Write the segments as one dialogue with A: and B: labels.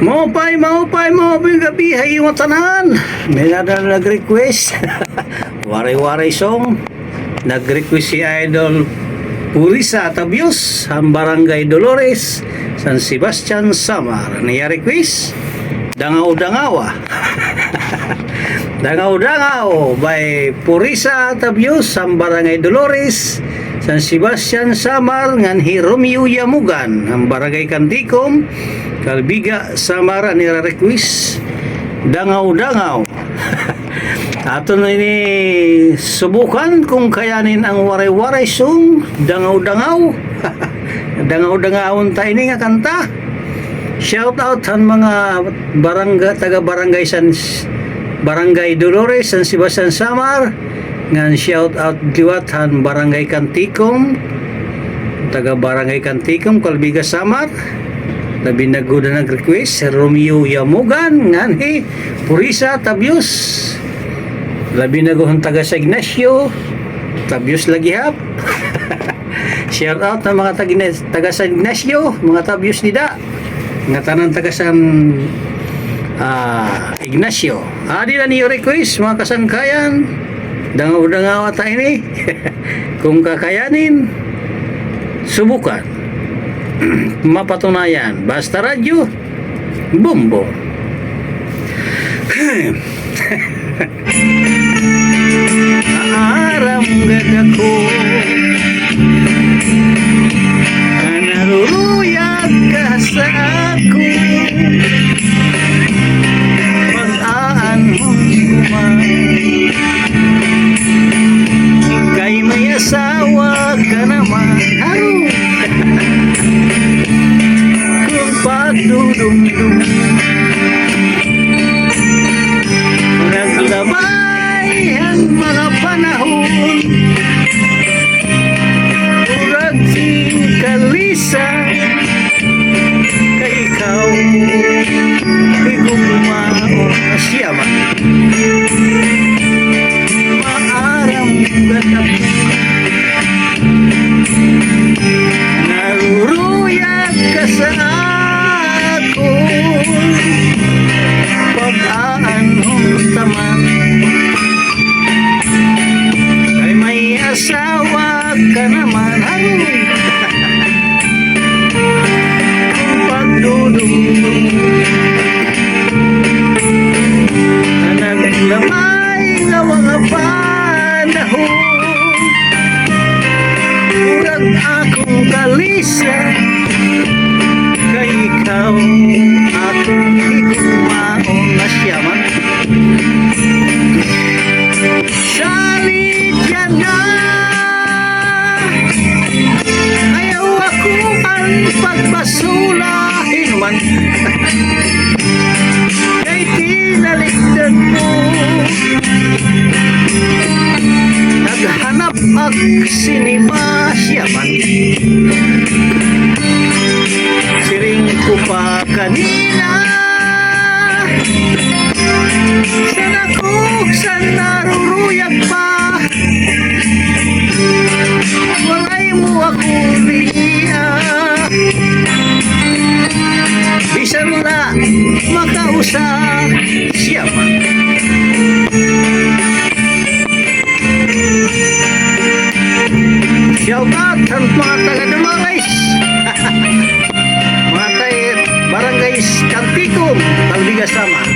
A: Maupay gabi hay yung tanan. May nag-request. Waray-waray song. Nag-request si Idol Purisa Tabios, ang Barangay Dolores, San Sebastian, Samar. Niya request Dangaw-dangawa. Dangaw-dangaw by Purisa Tabios, ang Barangay Dolores, San Sebastian, Samar. Nganhi Romeo Yamugan, ang Barangay Kantikom, Kalbiga, Samar. Niya request Dangaw-dangaw. Ato na ini subukan kung kayanin ang waray-waray song Dangaw-dangaw. Dangaw-dangawon tayo ini nga kanta. Shout out ang mga taga-barangay Barangay Dolores, San Sebastian, Samar. Ngan shout out diwat han Barangay Kantikom, taga-barangay Kantikom, Kalbiga, Samar. Labi naguda nag-request Romeo Yamugan, ngan Purisa Tabios. Labi naguhang taga sa Ignacio Tabios lagi hap. Shout out ng mga taga sa Ignacio, mga Tabios nida, nga tanan taga sa Ignacio. Adi na niyo request mga kasangkayan. Dangaw-dangaw tayo ini. Kung kakayanin, subukan. Mapatunayan. Basta radyo, bumbo. Aram gagako naruruyag ka sa ako, pag-aan mong kumay, kay may asawa ka naman. Kung pagdudumdum naglabay ang mga panahon, urag kalisa kay ikaw igumaon na siya ba maaram ganap naruruyag ka sa ako, pag-aan taman, kay may asawa ka naman. Kung pagdudumdum na naglamay na mga panahon, urag akong kalisa kay ikaw akong ikumaon na siya man. Salit yan na, ayaw ako ang pagpasulahin man. Kay tinaligdan mo, naghanap at sinima siya man. Siring ko pa kanina, sana kuksan naruruyag pa, walay mo ako liya, bisan na makausap siya pa. Shout out ang mga taga-Dolores, mga barangay Kantikom, Kalbiga, Samar.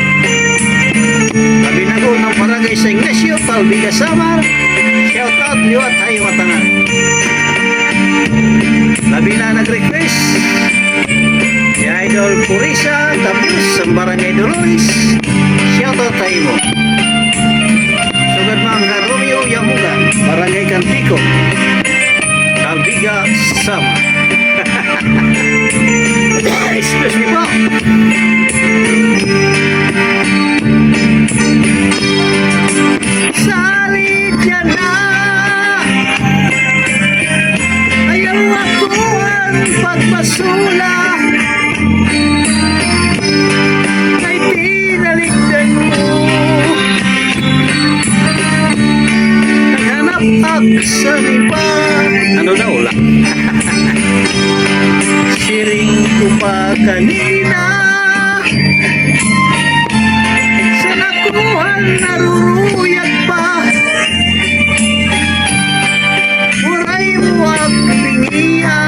A: Kabinago ng barangay sa Ignacio, Kalbiga, Samar. Shout out liwat tayo matanan. Labi na nag-request si Idol Purisa Tabios sa Barangay Dolores. Shout out tayo mo. Sugad mga Romeo Yamugan, Barangay Kantikom, Kalbiga, Samar. Excuse me po. Salit yan na, ayaw ako ang pagpasula, ay tinaligdan mo, naghanap ak sa iba. Ano na ula? Siring ko pa kanina, naruruyag pa, uray mo ang pingiya,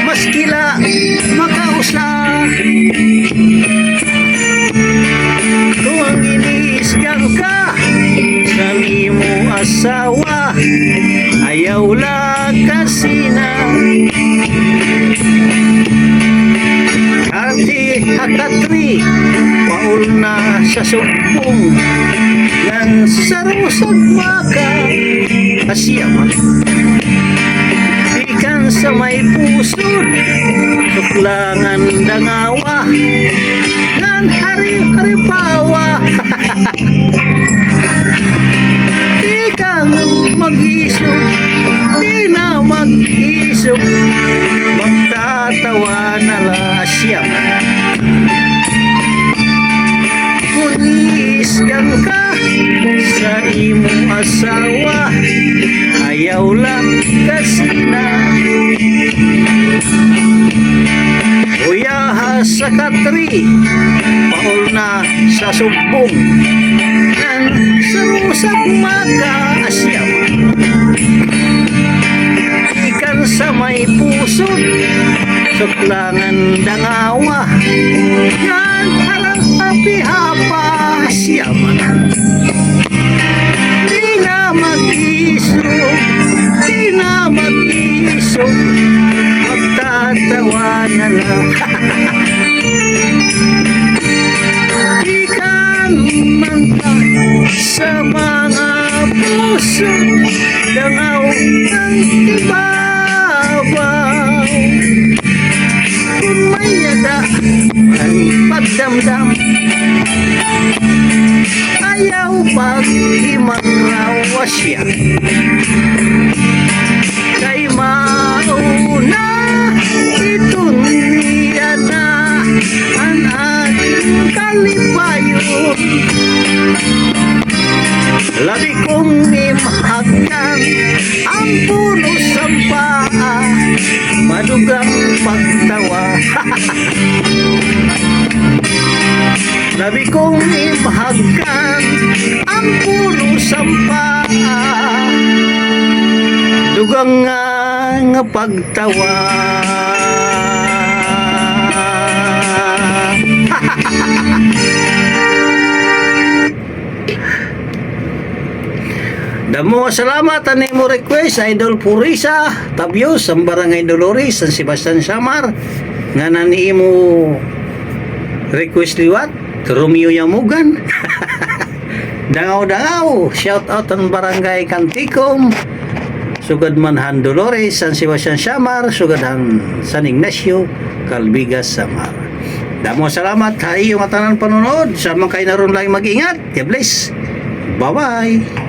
A: maskila makausa, kung iniisgang ka sa imo asawa, ayaw lang kasi na Kati hakatri paul na sa sumpong ngan sarusag maka asyaman ikan sa may pusod suklangan dangawa ngan hari-haripawa ikang mag-isog di na mag-isog magtatawa na lasyam kung iisgang ka sa imong asawa ayaw lang kasi na uyaha sa katri paol na sa sumbong nan sa rusag maka asyam ikan sa may pusod suklangan dangawa yan harang api-hapa siyaman di na mag-isog di na mag-isog magtatawa na lang ikan man ka sa mga puso dangaw ang ibabaw kung may yada ang pagdamdam ayaw pag imanglawa siya kay mauna ituniya na ang aking kalipayon labi kong imahagkan ang puno sa paa madugang pagtawa labi kong imahagkan ang puno sa paa dugang nga pagtawa Damo salamat ani mo request Idol Purisa Tabios ang Barangay Dolores San Sebastian Samar nga nani mo request liwat Romeo Yamugan dangaw shout out ang Barangay Kantikom sugad manhan Dolores San Sebastian Samar sugadan San Ignacio Calbigas Samar. Damo salamat ha iyong atanan panonood sa mga kayo naroon lang mag-ingat. God bless. Bye bye.